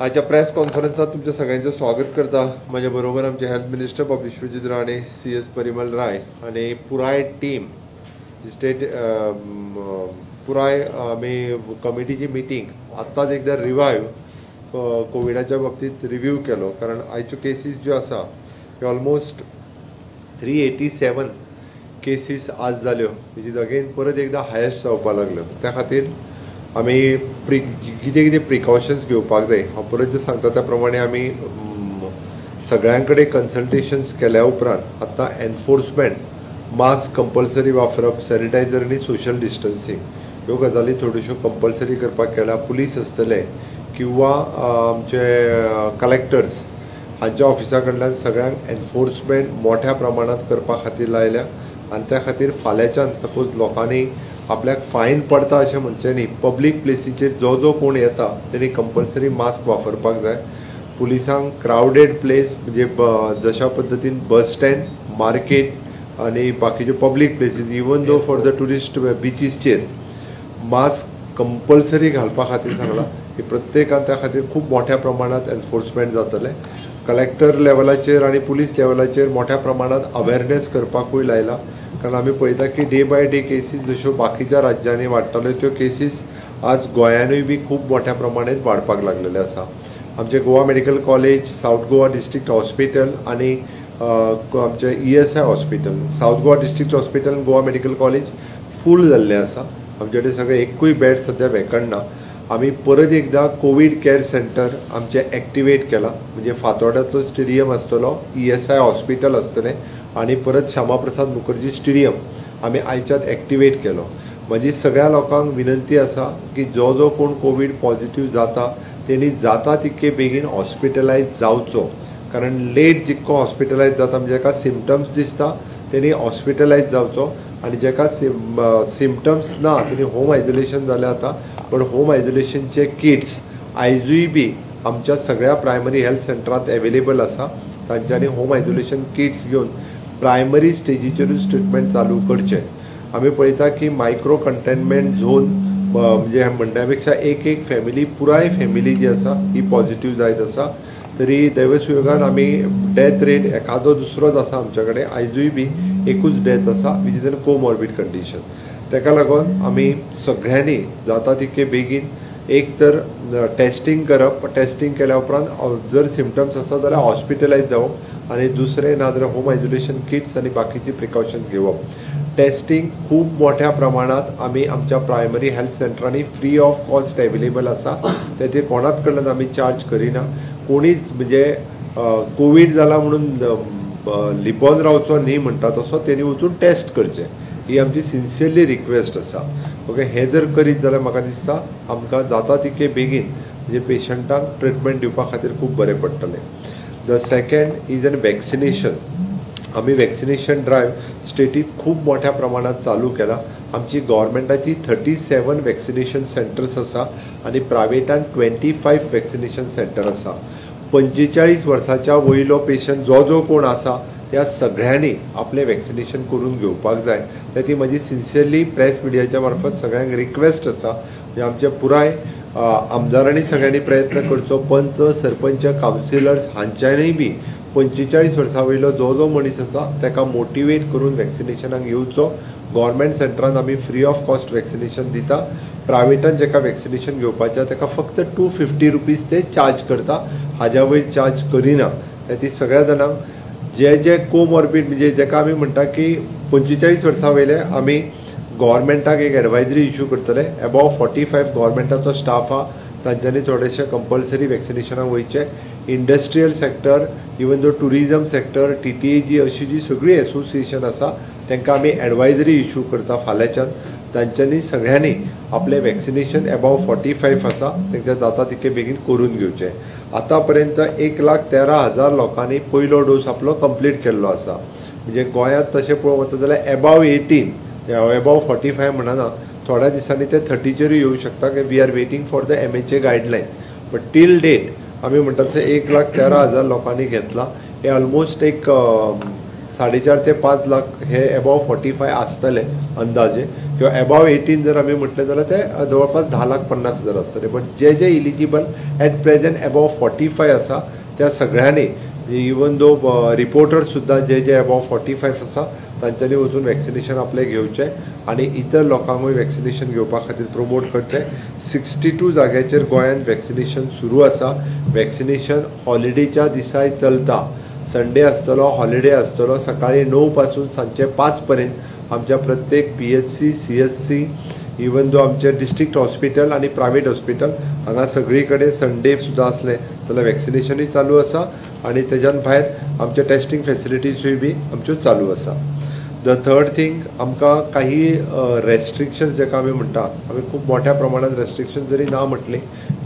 आजच्या प्रेस कॉन्फरन्सात तुमच्या सगळ्यांचं स्वागत करता। माझ्या बरोबर आमचे हेल्थ मिनिस्टर बाब विश्वजीत राणे, CS परिमल राय आणि पुराय टीम स्टेट पुराय आम्ही कमिटीची मिटींग आत्ताच एकदा रिवायव कोविडाच्या बाबतीत रिव्यू केलो। कारण आयच्यो केसीस ज्यो आसा त्यो ऑलमोस्ट 387 केसीस आज जाल्यो, विच इज अगेन परत एकदा हायेस्ट जावपाक लागल्यो। त्या खातीर आमी कितें कितें प्रिकॉशन्स घेवपाक जाय हांव परत सांगता त्या प्रमाणे आमी सगळ्यां कडेन कन्सल्टेशन्स केल्या उपरांत आतां एनफोर्समेंट मास्क कंपल्सरी वापरप, सॅनिटायझर आनी सोशल डिस्टन्सिंग ह्यो गजाली थोड्योश्यो कंपल्सरी करपाक केल्या। पुलीस आसतले किंवा आमचे कलेक्टर्स हांच्या ऑफिसा कडल्यान सगळ्यांक एनफोर्समेंट मोठ्या प्रमाणात करपा खातीर लायल्या। आनी त्या खातीर फाल्यांच्यान सपोज लोकांनी आपल्याक फायन पडता अशें म्हणचें न्ही, पब्लीक प्लेसीचेर जो जो कोण येता तेणी कंपल्सरी मास्क वापरपाक जाय। पुलिसांक क्रावडेड प्लेस म्हणजे जशा पद्दतीन बस स्टँड, मार्केट आनी बाकीचे public places even though for the tourist बिचीसचेर मास्क कंपल्सरी घालपा खातीर सांगलां की प्रत्येकान त्या खातीर खूब मोठ्या प्रमाणात एनफोर्समेंट जातले। कलेक्टर लेवलाचेर आनी पुलीस लेवलाचेर मोठ्या प्रमाणात अवेरनेस करपाकूय लायला। कारण आमी पळयता की डे बाय डे केसीस जश्यो बाकीच्या राज्यांनी वाडटल्यो त्यो केसीस आज गोंयानूय बी खूब मोठ्या प्रमाणात वाडपाक लागलेले आसा। आमचे Goa medical college, south Goa district hospital आनी आमचे ESI hospital, south Goa district hospital आनी गोवा मेडिकल कॉलेज फूल जाल्ले आसा। आमचे कडेन सगळे एकूय बेड सद्या वेकंट ना। आमी परत एकदा कोविड केअर सेंटर आमचे एक्टिवेट केला, म्हणजे फातोड्याचो स्टेडियम आसतलो, ESI हॉस्पिटल आसतलें आनी परत श्यामाप्रसाद मुखर्जी स्टेडियम आमी आयच्यात एक्टिवेट केलो। म्हजी सगळ्या लोकांक विनंती आसा की जो जो कोण कोविड पॉझिटिव्ह जाता तेणी जाता तितके बेगीन हॉस्पिटलायज जावचो। कारण लेट जितको हॉस्पिटलायज जाता म्हणजे जेका सिम्पटम्स दिसता तेणी हॉस्पिटलायज जावचो आनी जेका सिम्पटम्स ना तेणी होम आयसोलेशन जालें जाता। पण होम आयसोलेशनचे किट्स आयजूय बी आमच्या सगळ्या प्रायमरी हेल्थ सेंटरांत एवेलेबल आसा। तांच्यांनी होम आयसोलेशन किट्स घेवन प्रायमरी स्टेजीचेरूच ट्रिटमेंट चालू करचें। आमी पळयता की मायक्रो कंटेनमेंट झोन म्हणजे म्हणण्या पेक्षा एक फॅमिली, पुराय फॅमिली जी आसा ही पॉझिटिव्ह जायत आसा। तरी दैवसुयोगान आमी डेथ रेट एखादो दुसरोच आसा आमच्या कडेन, आयजूय बी एकूच डेथ आसा which is an comorbid condition. ताका लागून आमी सगळ्यांनी जाता तितके बेगीन एक तर टेस्टिंग करप, टेस्टिंग केल्या उपरांत जर सिम्पटम्स आसा जाल्यार हॉस्पिटलायज जावप आनी दुसरें नाजाल्यार होम आयसोलेशन किट्स आनी बाकीची प्रिकॉशन्स घेवप। टेस्टिंग खूब मोठ्या प्रमाणात आमी आमच्या प्रायमरी हेल्थ सेंटरांनी फ्री ऑफ कॉस्ट एवेलेबल आसा। तेजेर कोणाच कडल्यान आमी चार्ज करिना। कोणीच म्हणजे कोविड जाला म्हणून लिपोन रावचो न्ही म्हणटा तसो तेणी वचून टेस्ट करचें, ही आमची सिन्सियरली रिक्वेस्ट आसा। ओके, हे जर करीत जाल्यार म्हाका दिसता आमकां जाता तितके बेगीन म्हणजे पेशंटांक ट्रिटमेंट दिवपा खातीर खूब बरें पडटलें। The second is an vaccination. आमी वॅक्सिनेशन ड्रायव्ह स्टेटीत खूब मोठ्या प्रमाणात चालू केला। आमची गव्हर्मेंटाची 37 वॅक्सिनेशन सेंटर्स आसा आनी प्रायवेटान 25 वॅक्सिनेशन सेंटर आसा। 45 वर्साच्या वयलो पेशंट जो जो कोण आसा त्या सगळ्यांनी आपले वॅक्सिनेशन करून घेवपाक जाय। ती म्हजी सिन्सियरली प्रेस मिडियाच्या मार्फत सगळ्यांक रिक्वेस्ट आसा। म्हणजे आमचे पुराय आमदारांनी सगळ्यांनी प्रयत्न करचो, पंच, सरपंच, कावन्सिलर्स हांच्यांनीय बी 45 वर्सां वयलो जो जो मनीस आसा ताका मोटिवेट करून वॅक्सिनेशनाक येवचो। गव्हर्मेंट सेंटरान आमी फ्री ऑफ कॉस्ट वॅक्सिनेशन दिता। प्रायवेटान जेका वॅक्सिनेशन घेवपाचें ताका फक्त 250 रुपीज ते चार्ज करता, हाज्या वयर चार्ज करिना। ती सगळ्या जाणांक जे कोमॉर्बिड म्हणजे जेका आमी म्हणटा की 45 वर्सां वयले आमी गव्हर्मेंटाक एक एडवायजरी इश्यू करतले। अबाव 45 गव्हर्मेंटाचो स्टाफ आहा, तांच्यांनी थोडेशे कंपल्सरी वॅक्सिनेशनाक वयचे। Industrial sector, even though tourism sector, TTAG अशी जी सगळी एसोसिएशन आसा तांकां आमी एडवायजरी इश्यू करता फाल्यांच्यान। तांच्यांनी सगळ्यांनी आपले वॅक्सिनेशन अबाव 45 आसा तांकां जाता तितके बेगीन करून घेवचें। आतां पर्यंत 1,13,000 लोकांनी पयलो डोस आपलो कंप्लीट केल्लो आसा। म्हणजे गोंयांत तशें पळोवंक वता जाल्यार अबाव 18 अबाव 45 म्हणना, थोड्या दिसांनी ते 30चेरूय येवं शकता। We are waiting for the MHA guideline, but till date आमी म्हणटा तशें 1,13,000 लोकांनी घेतला। हे ऑलमोस्ट एक 4.5 ते 5 लाख हे अबाव 45 आसतले अंदाजे, किंवा अबाव 18 जर आम्ही म्हटले जाल्यार ते जवळपास 10,50,000 आसतले. बट जे जे इलिजिबल एट प्रेझेंट अबाव 45 आसा त्या सगळ्यांनी इवन दो रिपोर्टर्स सुद्धा जे जे अबाव 45 आसा तांच्यांनी वचून वॅक्सिनेशन आपले घेवचें आनी इतर लोकांकूय वॅक्सिनेशन घेवपा खातीर प्रमोट करचें. 62 जाग्याचेर गोंयांत वॅक्सिनेशन सुरू आसा. वॅक्सिनेशन हॉलिडेच्या दिसाय चलता. संडे आसतलो, हॉलिडे आसतलो. सकाळी 9 पासून सांजचे 5 पर्यंत आमच्या प्रत्येक PHC, CHC, इवन दो आमचे डिस्ट्रिक्ट हॉस्पिटल आनी प्रायवेट हॉस्पिटल हांगा सगळी कडेन संडे सुद्दां असले जाल्यार वॅक्सिनेशनूय चालू आसा आनी तेज्यान भायर आमचे टेस्टिंग फॅसिलिटीजूय बी आमच्यो चालू आसा. द थर्ड थिंग आमकां काही रेस्ट्रिक्शन्स जेका आमी म्हणटा आमी खूब मोठ्या प्रमाणात रेस्ट्रिक्शन जरी ना म्हटली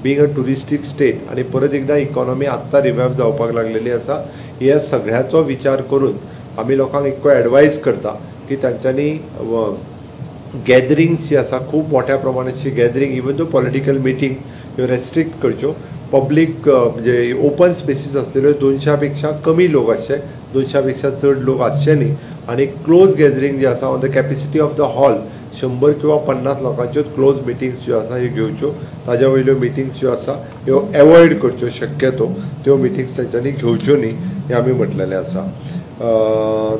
बींग अ टुरिस्टीक स्टेट आनी परत एकदा इकॉनॉमी आत्तां रिवायव जावपाक लागलेली आसा. ह्या सगळ्याचो विचार करून आमी लोकांक एक एडवायज करता की तांच्यांनी गॅदरिंग्स जी आसा खूब मोठ्या प्रमाणाची gathering even though political meeting ह्यो रेस्ट्रिक्ट करच्यो. पब्लीक म्हणजे ओपन स्पेसीस आसलेल्यो 200 पेक्षा कमी लोक आसचे, 200 पेक्षा चड लोक आसचे न्ही आनी क्लोज गॅदरिंग जी आसा on the capacity of the hall 100 किंवा 50 लोकांच्यो क्लोज मिटिंग्स ज्यो आसा ह्यो घेवच्यो. ताज्या वयल्यो मिटिंग्स ज्यो आसा ह्यो एवॉयड करच्यो शक्यतो. त्यो मिटिंग्स तांच्यांनी घेवच्यो न्ही हें आमी म्हटलेलें आसा.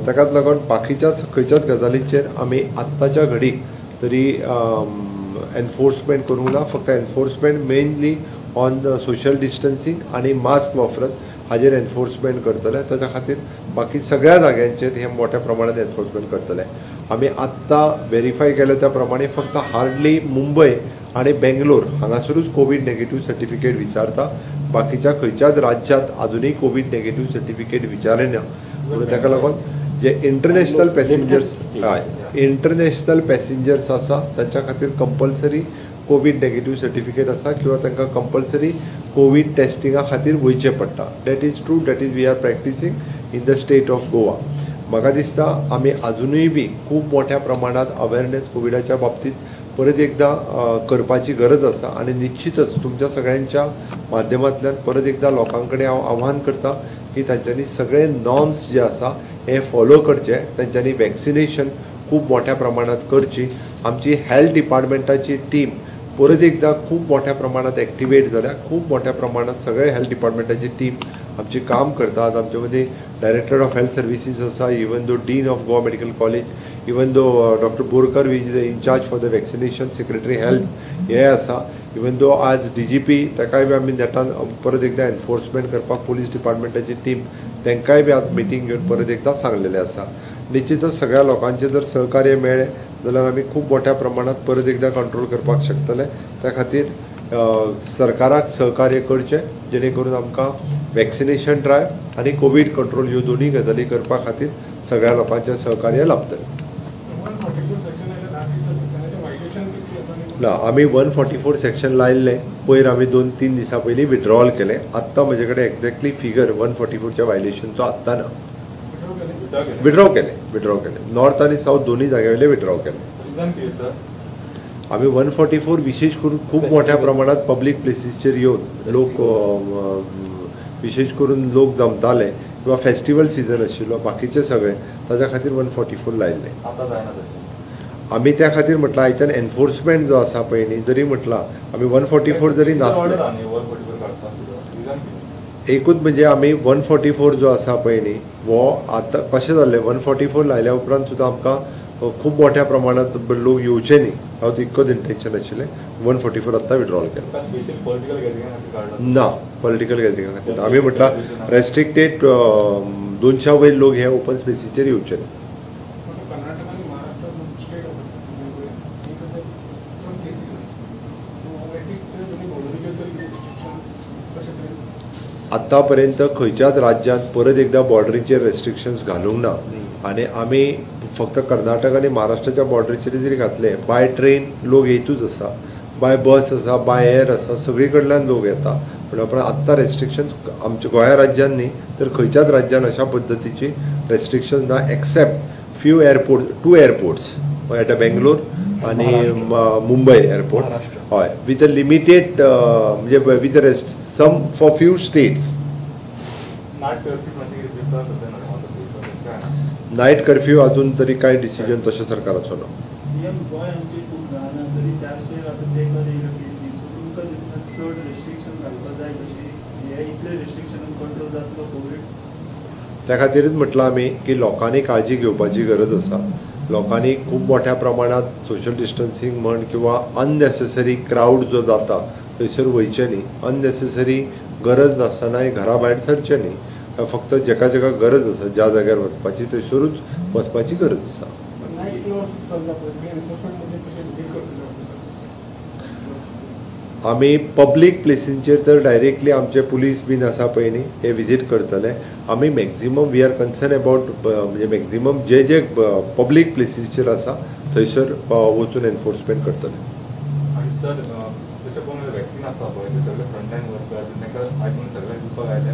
ताकाच लागून बाकीच्या खंयच्याच गजालींचेर आमी आत्ताच्या घडीक तरी एनफोर्समेंट करूंक ना. फक्त enforcement mainly on the social distancing आनी मास्क वापरत हाजेर एनफोर्समेंट करतले. ताच्या खातीर बाकी सगळ्या जाग्यांचेर हे मोठ्या प्रमाणात एनफोर्समेंट करतले. आमी आत्तां व्हेरीफाय केले त्या प्रमाणे फक्त हार्डली मुंबय आनी बेंगलोर हांगासरूच कोवीड नेगेटिव्ह सर्टिफिकेट विचारता. बाकीच्या खंयच्याच राज्यांत अजुनूय कोवीड नेगेटिव्ह सर्टिफिकेट विचारिना. म्हणून ताका लागून जे इंटरनॅशनल पॅसेंजर्स आसा तांच्या खातीर कंपल्सरी कोवीड नेगेटिव्ह सर्टिफिकेट आसा किंवा तांकां कंपल्सरी कोवीड टेस्टिंगा खातीर वयचें पडटा. That is true. That is we are practising in the state of Goa. म्हाका दिसता आमी अजुनूय बी खूब मोठ्या प्रमाणात अवेरनेस कोविडाच्या बाबतींत परत एकदा करपाची गरज आसा आनी निश्चितच तुमच्या सगळ्यांच्या माध्यमांतल्यान परत एकदा लोकां कडेन हांव आव्हान करता की तांच्यांनी सगळे नॉर्म्स जे आसा हे फॉलो करचे. तांच्यांनी वॅक्सिनेशन खूब मोठ्या प्रमाणात करची. आमची हेल्थ डिपार्टमेंटाची टीम परत एकदा खूब मोठ्या प्रमाणात एक्टिवेट जाल्या. खूब मोठ्या प्रमाणात सगळे हेल्थ डिपार्टमेंटाची टीम आमची काम करतात. आमचे मदीं डायरेक्टर ऑफ हेल्थ सर्विसीस आसा, even though dean of Goa medical college, even though doctor Borkar which is incharge for the vaccination, secretary health हे आसा. इवन दो आज DGP ताकाय बी आमी नेटान परत एकदा एनफोर्समेंट करपाक पुलीस डिपार्टमेंटाची टीम तांकांय बी आज मिटींग घेवन परत एकदा सांगलेलें आसा. निश्चितच सगळ्या लोकांचें जर सहकार्य मेळ्ळें जाल्यार आमी खूब मोठ्या प्रमाणात परत एकदा कंट्रोल करपाक शकतले. त्या खातीर सरकाराक सहकार्य करचें जेणे करून आमकां वॅक्सिनेशन ड्रायव्ह आनी कोवीड कंट्रोल ह्यो दोनूय गजाली करपा खातीर सगळ्या लोकांचें सहकार्य लाभतलें. ना आमी 144 सेक्शन लायिल्लें पयर आमी 2-3 दिसां पयलीं विड्रॉवल केलें. आत्तां म्हजे कडेन एक्झॅक्टली फिगर 144च्या वायलेशनचो आत्तां ना. विड्रॉ केले नॉर्थ आनी साऊथ दोनूय जाग्या वयले विड्रॉ केले. आमी 144 विशेष करून खूब मोठ्या प्रमाणात पब्लीक प्लेसीसचेर येवन लोक विशेष करून लोक जमताले किंवा फेस्टिवल सिजन आशिल्लो बाकीचे सगळे ताच्या खातीर 144 लायिल्ले. आमी त्या खातीर म्हटलं आयच्यान एनफोर्समेंट जो आसा पळय न्ही जरी म्हटलां आमी 144 जरी नासले एकूच म्हणजे आमी 144 जो आसा पळय न्ही वो आतां कशें जाल्लें 144 लायल्या उपरांत सुद्दां आमकां खूब मोठ्या प्रमाणात लोक येवचे न्ही हांव तितकोच इंटेन्शन आशिल्लें. 144 आत्तां विड्रॉल केलें ना पॉलिटिकल गॅदरिंगा खातीर. आमी म्हटलां रेस्ट्रिक्टेड 200 वयर लोक हे ओपन स्पेसीचेर येवचे न्ही. आत्ता पर्यंत खंयच्याच राज्यांत परत एकदा बॉर्डरीचेर रेस्ट्रिक्शन्स घालूंक ना आनी आमी फक्त कर्नाटक आनी महाराष्ट्राच्या बॉर्डरीचेर जरी घातले बाय ट्रेन लोक येतूच आसा, बाय बस आसा, बाय एअर आसा, सगळी कडल्यान लोक येता. पण आत्तां रेस्ट्रिक्शन्स आमच्या गोंया राज्यान न्ही तर खंयच्याच राज्यान अशा पद्दतीची रेस्ट्रिक्शन्स ना except few airport 2 airports at Bangalore आनी मुंबय एअरपोर्ट हय विथ अ लिमिटेड म्हणजे with rest some for few states. Night curfew अजून तरी काय डिसिजन तशें सरकाराचो ना. सीएम गोय आमचे खूप ल्हान आसा तरी 400 आतां ते कडेन केसी सो तुमकां दिसता चड रेस्ट्रिक्शन घालपाक जाय कशी हे इतले रेस्ट्रिक्शन कंट्रोल जातलो कोविड त्या खातीरच म्हटलं आमी की लोकांनी काळजी घेवपाची गरज आसा लोकांनी खूब मोठ्या प्रमाणात सोशल डिस्टन्सिंग म्हण किंवा अननेसेसरी क्राउड जो जाता थंयसर वयचे न्ही अननेसेसरी गरज नासतनाय घरा भायर सरचे न्ही फक्त जेका जेका गरज आसा ज्या जाग्यार वचपाची थंयसरूच वचपाची गरज आसा आमी पब्लीक प्लेसींचेर तर डायरेक्टली आमचे पुलीस बीन आसा पळय न्ही हे विजीट करतले आमी maximum we are concern about म्हणजे मॅक्झिमम जे जे पब्लीक प्लेसीसचेर आसा थंयसर वचून एनफोर्समेंट करतले सर तशें पळोवंक वॅक्सिन आसा पळय ते सगळे फ्रंटलायन वर्कर तांकां आयकून सगळे दिवपाक आयले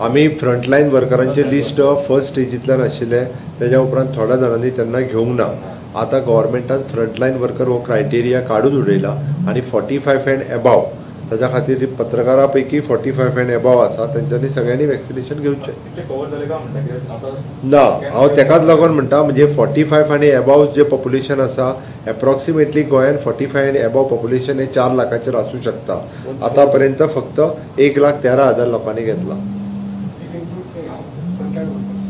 आमी फ्रंटलायन वर्करांचे लिस्ट फर्स्ट स्टेजींतल्यान आशिल्ले तेज्या उपरांत थोड्या जाणांनी तेन्ना घेवंक ना आता गव्हर्मेंटान फ्रंटलायन वर्कर हो क्रायटेरिया काढून उडयला आणि 45 एंड अबाव ताच्या खातीर पत्रकारां पैकी 45 एंड अबाव आसा तेंच्यांनी सगळ्यांनी वॅक्सिनेशन घेवचें ना हांव तेकाच लागून म्हणटा म्हणजे 45 आनी अबाव जे पॉप्युलेशन आसा एप्रॉक्सिमेटली गोंयान 45 एंड अबाव पॉप्युलेशन हे 4 लाखाचेर आसूं शकता आता पर्यंत फक्त 1,13,000 लोकांनी घेतला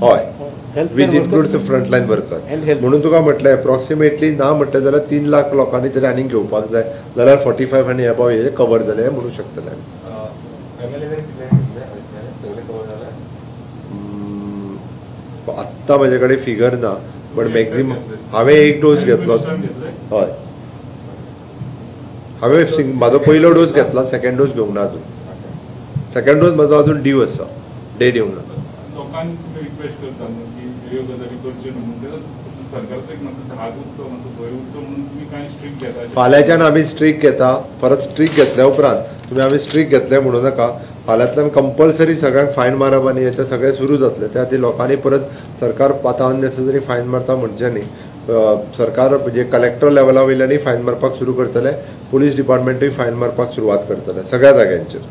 हय with include the frontline worker म्हणून तुका म्हटलें एप्रॉक्सिमेटली ना म्हटलें जाल्यार 3 लाख लोकांनी तरी आनीक घेवपाक जाय जाल्यार 45 आनी अबाव हे कवर जाले म्हणूं शकतले आत्ता म्हाजे कडेन फिगर ना पण मॅक्झिमम हांवें एक डोस घेतलो हय हांवें म्हाजो पयलो डोस घेतला सेकंड डोस घेवंक ना अजून सेकंड डोस म्हाजो अजून ड्यू आसा डेट येवंक ना रिक्वेस्ट करता की ह्यो गजाली करच्यो न्हू म्हणून सरकारचो एक मातसो धाक उरचो मातसो भंय उरचो म्हणून तुमी कांय स्ट्रिक्ट घेता फाल्यांच्यान आमी स्ट्रिक्ट घेता परत स्ट्रिक्ट घेतल्या उपरांत तुमी आमी स्ट्रिक्ट घेतले म्हणू नाका फाल्यांतल्यान कंपल्सरी सगळ्यांक फायन मारप आनी हे सगळें सुरू जातले त्या खातीर लोकांनी परत सरकार आतां अननेसेसरी फायन मारता म्हणचे न्ही सरकार म्हणजे कलेक्टर लेवला वयल्यानूय फायन मारपाक सुरू करतले पुलीस डिपार्टमेंटूय फायन मारपाक सुरवात करतले सगळ्या जाग्यांचेर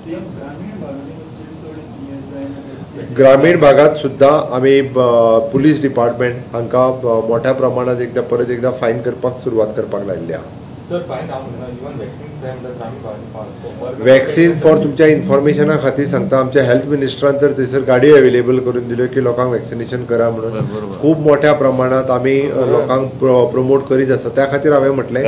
ग्रामीण भागात सुद्धा आम्ही पुलीस डिपार्टमेंट हांकां मोठ्या प्रमाणात परत एकदा फायन करपाक सुरवात करपाक लायिल्ली आहा वॅक्सिन फॉर तुमच्या इन्फॉर्मेशना खातीर सांगता आमच्या हेल्थ मिनिस्टरान तर थंयसर गाडयो अवेलेबल करून दिल्यो की लोकांक वॅक्सिनेशन करा म्हणून खूब मोठ्या प्रमाणात आमी लोकांक प्रमोट करीत आसा त्या खातीर हांवें म्हटलें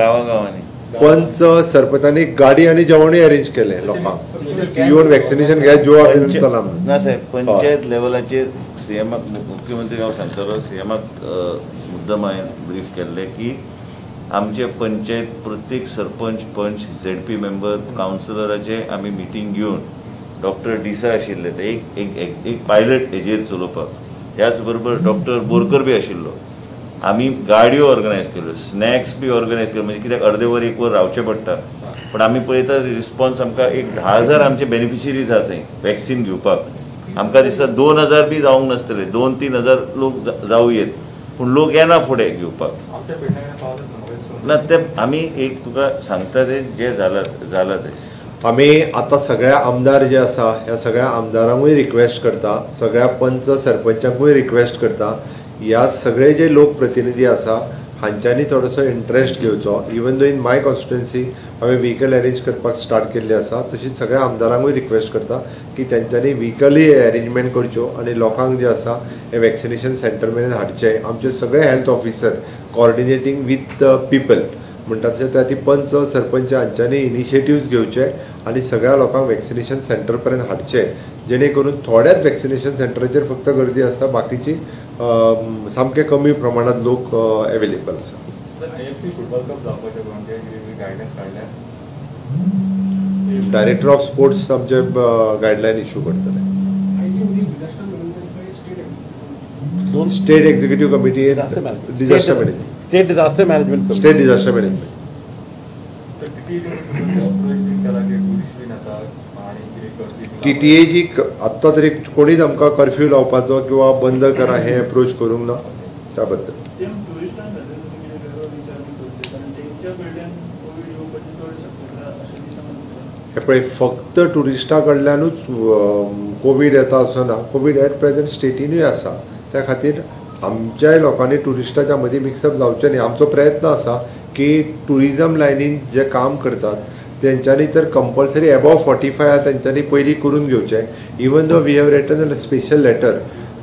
पंच सरपंचांनी गाडी आणि जेवणूय अरेंज केले लोकांक येवन वॅक्सिनेशन घ्या जो चला ना साहेब पंचायत लेवलाचेर सीएमाक मुख्यमंत्री हांव सांगतलो सीएमाक मुद्दम हांवें ब्रीफ केल्ले की आमचे पंचायत प्रत्येक सरपंच पंच ZP मेंबर कावन्सिलराचे आमी मिटींग घेवन डॉक्टर डिसा आशिल्ले ते एक पायलट हेजेर चलोवपाक त्याच बरोबर डॉक्टर बोरकर बी आशिल्लो आमी गाडयो ऑर्गनायज केल्यो स्नॅक्स बी ऑर्गनायज केल्यो म्हणजे कित्याक अर्दे वर एक वर रावचें पडटा पण आमी पळयता रिस्पॉन्स आमकां एक 10,000 आमचे बेनिफिशरी जाता थंय वॅक्सिन घेवपाक आमकां दिसता 2,000 बी जावंक नासतले 2-3,000 लोक जावं येत पूण लोक येना फुडें घेवपाक ना ते आमी एक तुका सांगता ते जे जाला ते आमी आतां सगळ्या आमदार जे आसा ह्या सगळ्या आमदारांकूय रिक्वेस्ट करता सगळ्या पंच सरपंचांकूय रिक्वेस्ट करता ह्या सगळे जे लोकप्रतिनिधी आसा हांच्यांनी थोडोसो इंट्रस्ट घेवचो even though in my constituency हांवें व्हिकल अरेंज करपाक स्टार्ट केल्ली आसा तशीच सगळ्या आमदारांकूय रिक्वेस्ट करता की तेंच्यांनी व्हिकलूय अरेंजमेंट करच्यो आनी लोकांक जे आसा हे वॅक्सिनेशन सेंटर मेरेन हाडचे आमचे सगळे हेल्थ ऑफिसर कॉर्डिनेटींग विथ पीपल म्हणटा तशें त्या ती पंच सरपंच हांच्यांनी इनिशिएटिव्स घेवचे आनी सगळ्या लोकांक वॅक्सिनेशन सेंटर पर्यंत हाडचे जेणे करून थोड्याच वॅक्सिनेशन सेंटराचेर फक्त गर्दी आसता बाकीची सामके कमी प्रमाणात लोक अवेलेबल आसा डायरेक्टर ऑफ स्पोर्ट्स आमचे गायडलायन इश्यू करतले state executive committee disaster management state disaster management TTA जी आत्ता तरी कोणीच आमकां कर्फ्यू लावपाचो किंवा बंद करा हे अप्रोच करूंक ना त्या बद्दल हे पळय फक्त टुरिस्टा कडल्यानूच कोविड येता असो ना कोविड एट प्रेझेंट स्टेटीनूय आसा त्या खातीर आमच्याय लोकांनी टुरिस्टाच्या मदीं मिक्सअप जावचें न्ही. आमचो प्रयत्न आसा की टुरिजम लायनीन जे काम करतात तेंच्यांनी तर कंपल्सरी अबव 45 तेंच्यांनी पयलीं करून घेवचें. Even though we have written a special letter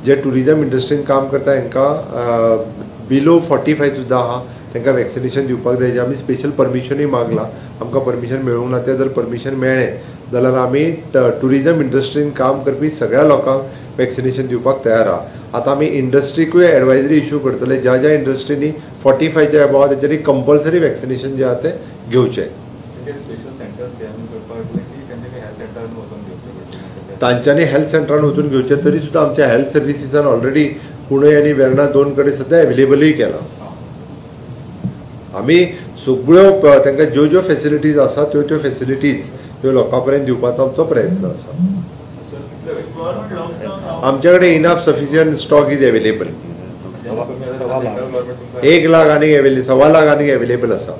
जे टुरिजम इंडस्ट्रीन काम करता हांकां बिलो 45 सुद्दां आहा तांकां वॅक्सिनेशन दिवपाक जाय. आमी स्पेशल परमिशनूय मागला, आमकां परमिशन मेळूंक ना. तें जर परमिशन मेळ्ळें जाल्यार आमी टुरिजम इंडस्ट्रीन काम करपी सगळ्या लोकांक वॅक्सिनेशन दिवपाक तयार आहा. आतां आमी इंडस्ट्रीकूय एडवायजरी इश्यू करतले. ज्या ज्या इंडस्ट्रीनी 45 अबव आहा तेंच्यांनी कंपल्सरी वॅक्सिनेशन जे आहा तें घेवचें. तांच्यांनी हेल्थ सेंटरान वचून घेवचें. तरी सुद्दां आमच्या हेल्थ सर्विसीसान ऑलरेडी पुणे आनी वेर्णा 2 कडेन सद्या अवेलेबलूय केला. आमी सगळ्यो तांकां ज्यो ज्यो फेसिलिटीज आसा त्यो त्यो फेसिलिटीज ह्यो लोकां पर्यंत दिवपाचो आमचो प्रयत्न आसा. आमचे कडेन enough sufficient stock is available. 1 lakh आनी 1.25 लाख आनी अवेलेबल आसा.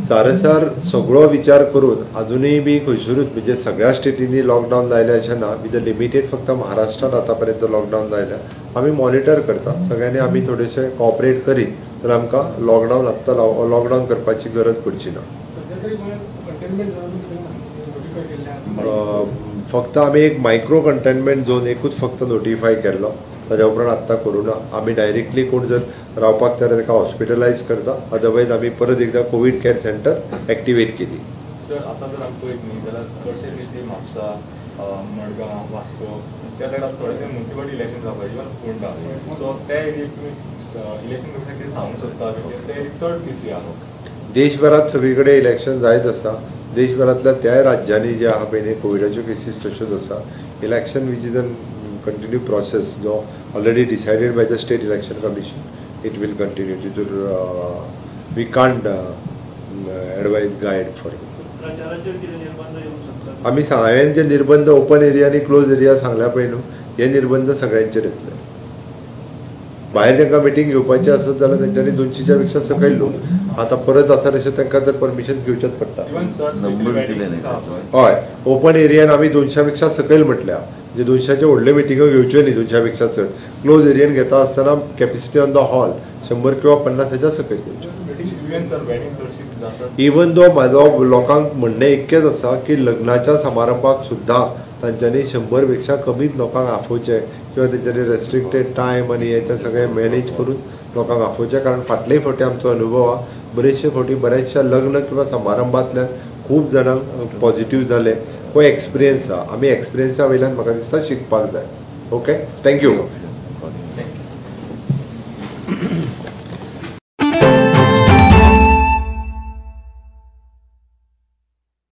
सारसार सगळो विचार करून अजूनही बी खंयसरूच म्हणजे सगळ्या स्टेटींनी लॉकडावन लायले अशें ना. विथ लिमिटेड फक्त महाराष्ट्रात आतापर्यंत लॉकडावन लायल्या. आमी मॉनिटर करता. सगळ्यांनी आमी थोडेशे कॉपरेट करीत जाल्यार आमकां लॉकडावन आत्तां लॉकडावन करपाची गरज पडची ना. फक्त आमी एक मायक्रो कंटेनमेंट झोन एकूच फक्त नोटिफाय केल्लो. ताज्या उपरांत आत्तां करूं ना. आमी डायरेक्टली कोण जर रावपाक तर ताका हॉस्पिटलायज करता. अदरवायज आमी परत एकदा कोवीड केअर सेंटर एक्टिवेट केली. सर आतां जर आमी पळयत न्ही जाल्यार चडशे केसी म्हापसा, मडगांव, वास्को त्या सायडाक थोडेशे म्युनिसिपल इलेक्शन जावपाक इवन फोंडा. सो त्या एरियेक तुमी इलेक्शन कमिशनाक कितें सांगूंक सोदता ते चड केसी आहा. देशभरात सगळीकडे इलेक्शन जायत आसा. देशभरातल्या त्या राज्यांनी जे आहा पळय कोविडाच्यो केसीस तश्योच आसा. Election which is a continue process जो already decided by the state election commission. It will continue. We can't advise guide for. आमी हांवें जे निर्बंध ओपन एरिया आनी क्लोज एरिया सांगल्या पळय न्हू हे निर्बंध सगळ्यांचेर येतले. भायर तांकां मिटींग घेवपाची आसत जाल्यार तेंच्यांनी 200च्या पेक्षा सकयल लोक आतां परत आसा तशें तांकां तर परमिशन घेवचेच पडटा. हय ओपन एरियान आमी 200 पेक्षा सकयल म्हटल्या. म्हणजे 200चे व्हडल्यो मिटिंगो घेवच्यो न्ही 200 पेक्षा चड. क्लोज एरियान घेता आसतना कॅपेसिटी ऑन द हॉल 100 किंवा 50च्या सकयल घेवच्यो. इवन दो म्हाजो लोकांक म्हणणें इतकेंच आसा की लग्नाच्या समारंभाक सुद्दां तांच्यांनी 100 पेक्षा कमीच लोकांक आफोवचे किंवा तेंच्यांनी रेस्ट्रिक्टेड टायम आनी हे ते सगळें मॅनेज करून लोकांक आफोवचे. कारण फाटलेय फावटी आमचो अनुभव आहा बरेचशे फावटी बऱ्याचशा लग्न किंवा समारंभांतल्यान खूब जाणांक पॉझिटिव्ह जाले. हो एक्सपिरियन्स आहा. आमी एक्सपिरियन्सा वयल्यान म्हाका दिसता शिकपाक जाय. Okay thank you.